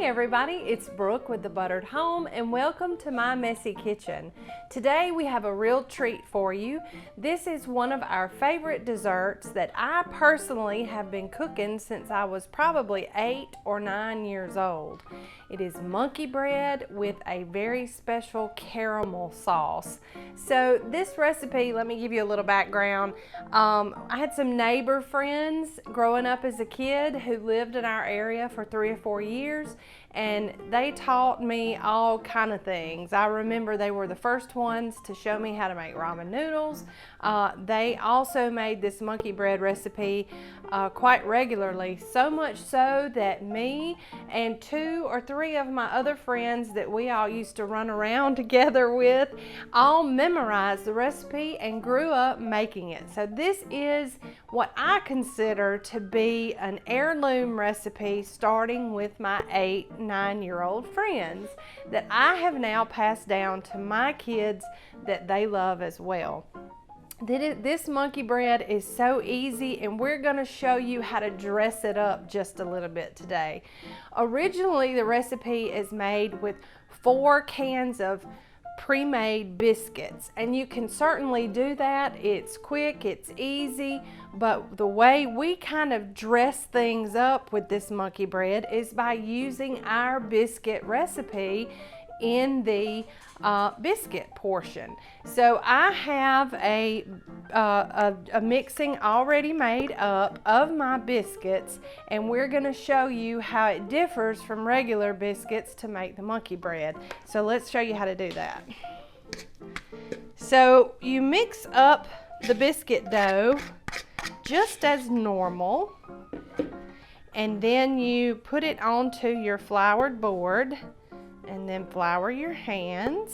Hey everybody, it's Brooke with The Buttered Home and welcome to my messy kitchen. Today we have a real treat for you. This is one of our favorite desserts that I personally have been cooking since I was probably 8 or 9 years old. It is monkey bread with a very special caramel sauce. So this recipe, let me give you a little background. I had some neighbor friends growing up as a kid who lived in our area for 3 or 4 years, and they taught me all kind of things. I remember they were the first ones to show me how to make ramen noodles. They also made this monkey bread recipe quite regularly, so much so that me and 2 or 3 of my other friends that we all used to run around together with all memorized the recipe and grew up making it. So this is what I consider to be an heirloom recipe, starting with my 8, 9-year-old friends that I have now passed down to my kids that they love as well. This monkey bread is so easy, and we're going to show you how to dress it up just a little bit today. Originally, the recipe is made with 4 cans of pre-made biscuits, and you can certainly do that. It's quick, it's easy, but the way we kind of dress things up with this monkey bread is by using our biscuit recipe in the biscuit portion. So I have a mixing already made up of my biscuits, and we're going to show you how it differs from regular biscuits to make the monkey bread. So let's show you how to do that. So you mix up the biscuit dough just as normal, and then you put it onto your floured board. And then flour your hands.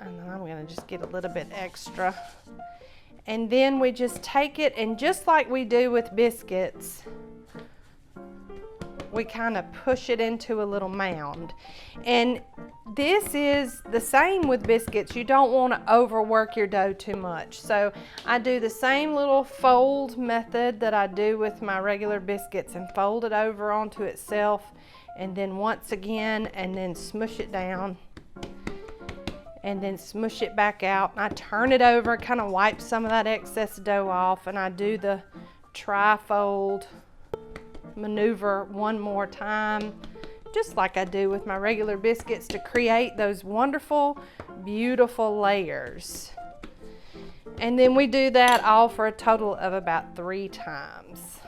And I'm going to just get a little bit extra. And then we just take it, and just like we do with biscuits, we kind of push it into a little mound. And this is the same with biscuits. You don't want to overwork your dough too much. So I do the same little fold method that I do with my regular biscuits, and fold it over onto itself, and then once again, and then smush it down, and then smush it back out. I turn it over, kind of wipe some of that excess dough off, and I do the tri-fold maneuver one more time, just like I do with my regular biscuits, to create those wonderful, beautiful layers. And then we do that all for a total of about 3 times,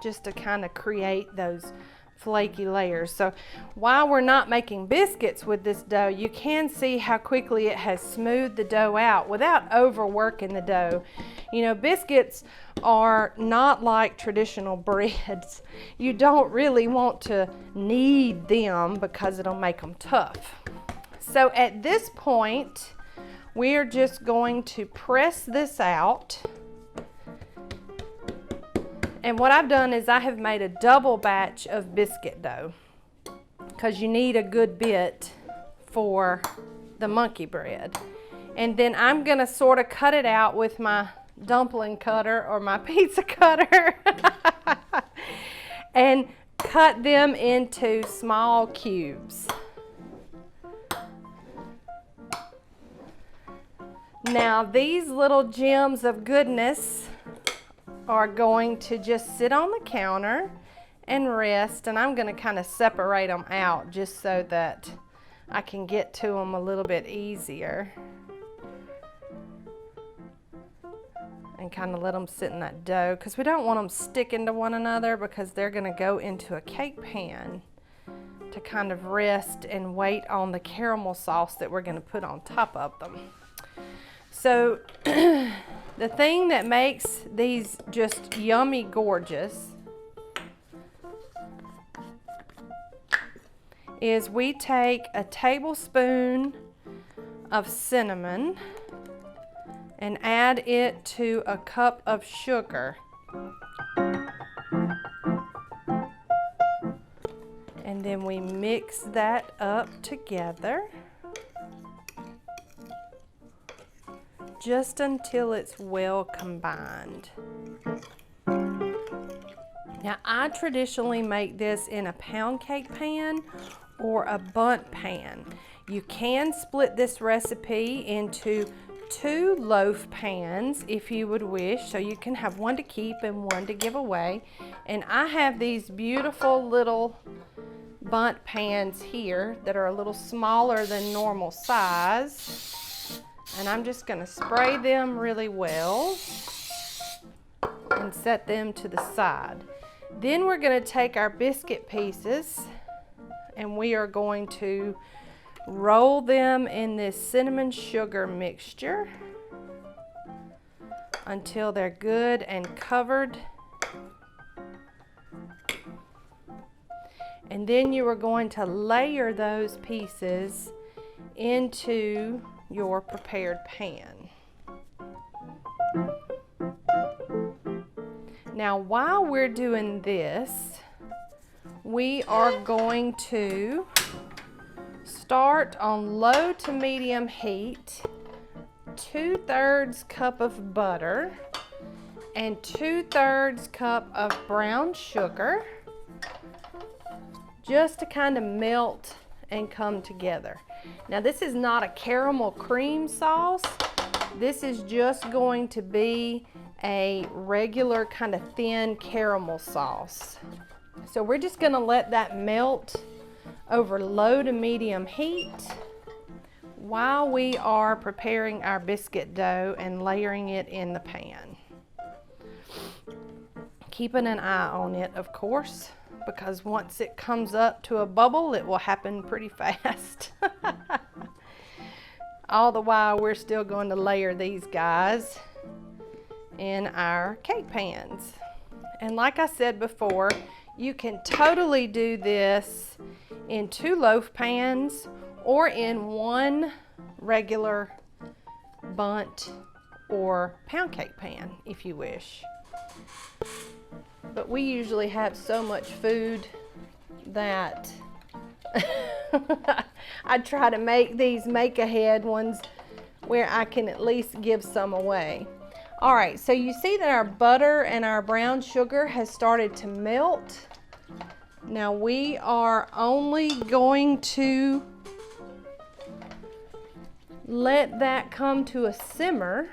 just to kind of create those flaky layers. So while we're not making biscuits with this dough, you can see how quickly it has smoothed the dough out without overworking the dough. You know, biscuits are not like traditional breads. You don't really want to knead them because it'll make them tough. So at this point, we're just going to press this out. And what I've done is I have made a double batch of biscuit dough, because you need a good bit for the monkey bread. And then I'm going to sort of cut it out with my dumpling cutter or my pizza cutter and cut them into small cubes. Now these little gems of goodness are going to just sit on the counter and rest, and I'm going to kind of separate them out just so that I can get to them a little bit easier, and kind of let them sit in that dough, because we don't want them sticking to one another, because they're going to go into a cake pan to kind of rest and wait on the caramel sauce that we're going to put on top of them. So the thing that makes these just yummy gorgeous is we take a tablespoon of cinnamon and add it to a cup of sugar. And then we mix that up together just until it's well combined. Now, I traditionally make this in a pound cake pan or a bundt pan. You can split this recipe into 2 loaf pans if you would wish, so you can have one to keep and one to give away. And I have these beautiful little bundt pans here that are a little smaller than normal size. And I'm just going to spray them really well and set them to the side. Then we're going to take our biscuit pieces and we are going to roll them in this cinnamon sugar mixture until they're good and covered. And then you are going to layer those pieces into your prepared pan. Now, while we're doing this, we are going to start on low to medium heat, 2/3 cup of butter and 2/3 cup of brown sugar, just to kind of melt and come together. Now, this is not a caramel cream sauce. This is just going to be a regular kind of thin caramel sauce. So we're just going to let that melt over low to medium heat while we are preparing our biscuit dough and layering it in the pan. Keeping an eye on it, of course, because once it comes up to a bubble, it will happen pretty fast. All the while, we're still going to layer these guys in our cake pans. And like I said before, you can totally do this in 2 loaf pans or in 1 regular bundt or pound cake pan if you wish. But we usually have so much food that I try to make these make-ahead ones where I can at least give some away. All right, so you see that our butter and our brown sugar has started to melt. Now we are only going to let that come to a simmer.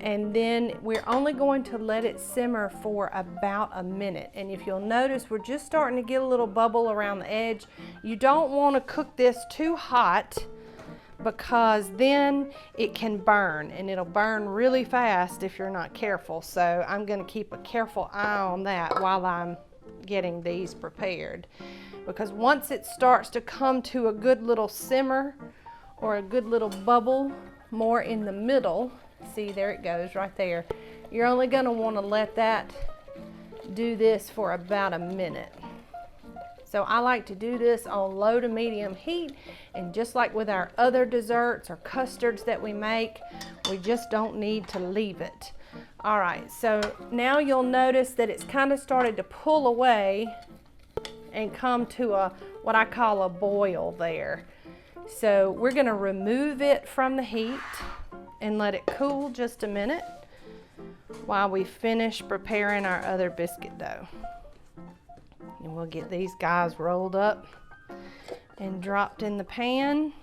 And then we're only going to let it simmer for about a minute. And if you'll notice, we're just starting to get a little bubble around the edge. You don't want to cook this too hot because then it can burn, and it'll burn really fast if you're not careful. So I'm going to keep a careful eye on that while I'm getting these prepared. Because once it starts to come to a good little simmer or a good little bubble more in the middle, see, there it goes right there. You're only going to want to let that do this for about a minute. So I like to do this on low to medium heat, and just like with our other desserts or custards that we make, we just don't need to leave it. All right, so now you'll notice that it's kind of started to pull away and come to a what I call a boil there. So we're going to remove it from the heat and let it cool just a minute while we finish preparing our other biscuit dough. And we'll get these guys rolled up and dropped in the pan.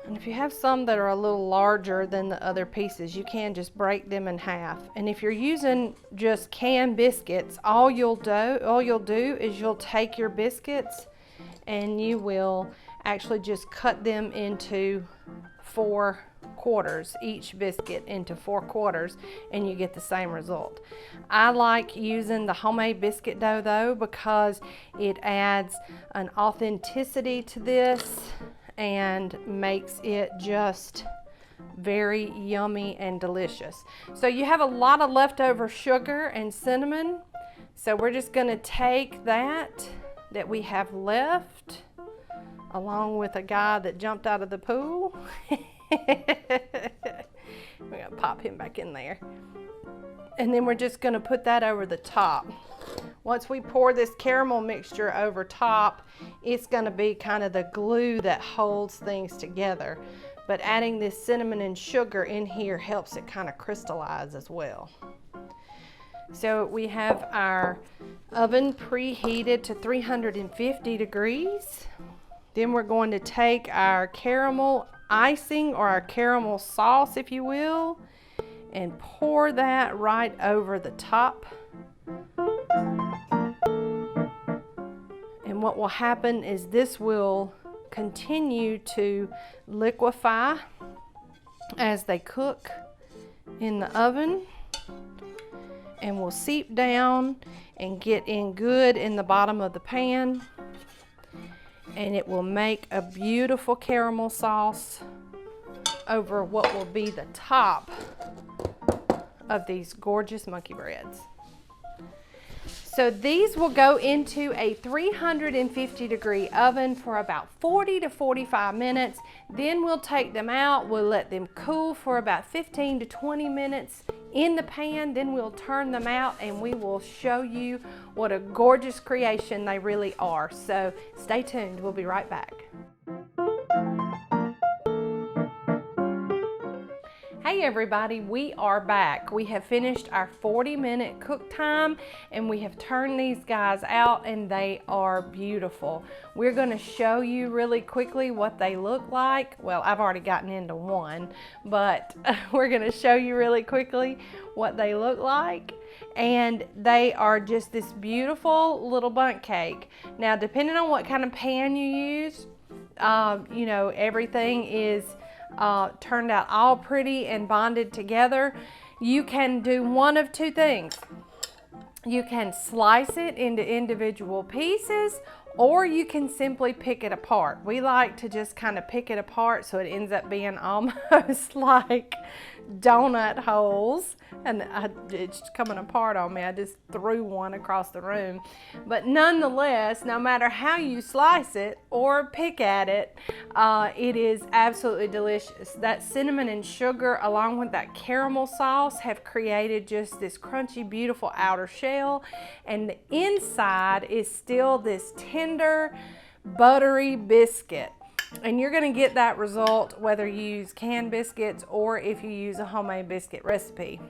And if you have some that are a little larger than the other pieces, you can just break them in half. And if you're using just canned biscuits, all you'll do is you'll take your biscuits and you will actually just cut them into 4 quarters, each biscuit into 4 quarters, and you get the same result. I like using the homemade biscuit dough though, because it adds an authenticity to this and makes it just very yummy and delicious. So you have a lot of leftover sugar and cinnamon, so we're just going to take that we have left, along with a guy that jumped out of the pool. We're going to pop him back in there. And then we're just going to put that over the top. Once we pour this caramel mixture over top, it's going to be kind of the glue that holds things together. but adding this cinnamon and sugar in here helps it kind of crystallize as well. So we have our oven preheated to 350 degrees. Then we're going to take our caramel icing, or our caramel sauce if you will, and pour that right over the top. And what will happen is this will continue to liquefy as they cook in the oven, and will seep down and get in good in the bottom of the pan, and it will make a beautiful caramel sauce over what will be the top of these gorgeous monkey breads. So these will go into a 350 degree oven for about 40 to 45 minutes. Then we'll take them out. We'll let them cool for about 15 to 20 minutes in the pan. Then we'll turn them out and we will show you what a gorgeous creation they really are. So stay tuned. We'll be right back. Hey everybody, we are back. We have finished our 40-minute cook time and we have turned these guys out and they are beautiful. We're going to show you really quickly what they look like. Well, I've already gotten into one, but we're going to show you really quickly what they look like. And they are just this beautiful little bundt cake. Now, depending on what kind of pan you use, you know, everything is turned out all pretty and bonded together. You can do one of two things. You can slice it into individual pieces, or you can simply pick it apart. We like to just kind of pick it apart so it ends up being almost like donut holes, and it's coming apart on me. I just threw one across the room. But nonetheless, no matter how you slice it or pick at it, it is absolutely delicious. That cinnamon and sugar along with that caramel sauce have created just this crunchy, beautiful outer shell, and the inside is still this tender, buttery biscuit. And you're going to get that result whether you use canned biscuits or if you use a homemade biscuit recipe.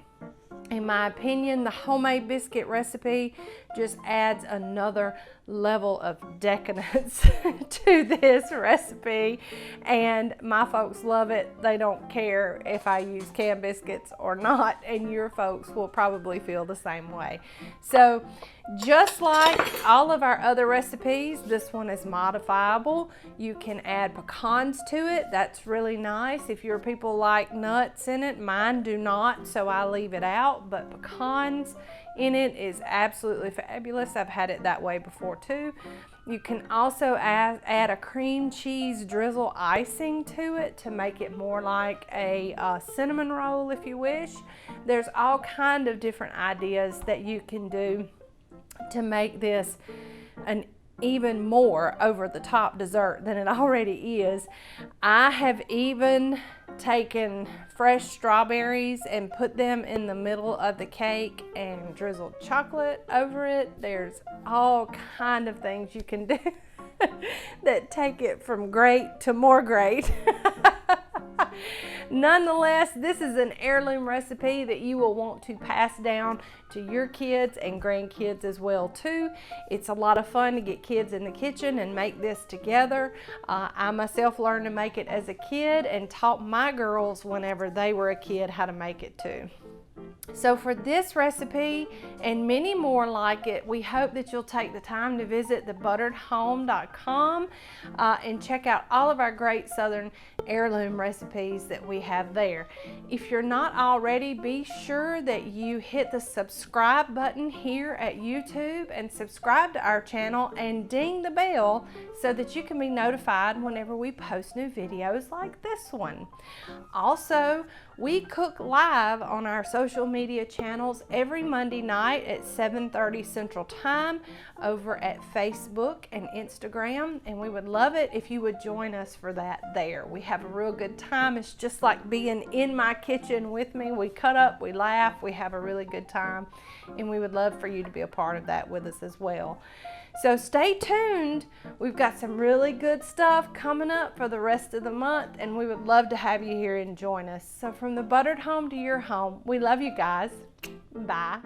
In my opinion, the homemade biscuit recipe just adds another level of decadence to this recipe, and my folks love it. They don't care if I use canned biscuits or not, and your folks will probably feel the same way. So just like all of our other recipes, this one is modifiable. You can add pecans to it. That's really nice. If your people like nuts in it, mine do not, so I leave it out, but pecans in it is absolutely fabulous. I've had it that way before too. You can also add a cream cheese drizzle icing to it to make it more like a cinnamon roll if you wish. There's all kind of different ideas that you can do to make this an even more over the top dessert than it already is. I have even taken fresh strawberries and put them in the middle of the cake and drizzled chocolate over it. There's all kind of things you can do that take it from great to more great. Nonetheless, this is an heirloom recipe that you will want to pass down to your kids and grandkids as well too. It's a lot of fun to get kids in the kitchen and make this together. I myself learned to make it as a kid and taught my girls whenever they were a kid how to make it too. So for this recipe and many more like it, we hope that you'll take the time to visit thebutteredhome.com and check out all of our great Southern heirloom recipes that we have there. If you're not already, be sure that you hit the subscribe button here at YouTube and subscribe to our channel and ding the bell so that you can be notified whenever we post new videos like this one. Also, we cook live on our social media channels every Monday night at 7:30 Central Time over at Facebook and Instagram, and we would love it if you would join us for that there. We have have a real good time. It's just like being in my kitchen with me. We cut up, we laugh, we have a really good time, and we would love for you to be a part of that with us as well. So stay tuned. We've got some really good stuff coming up for the rest of the month, and we would love to have you here and join us. So from the buttered home to your home, we love you guys. Bye.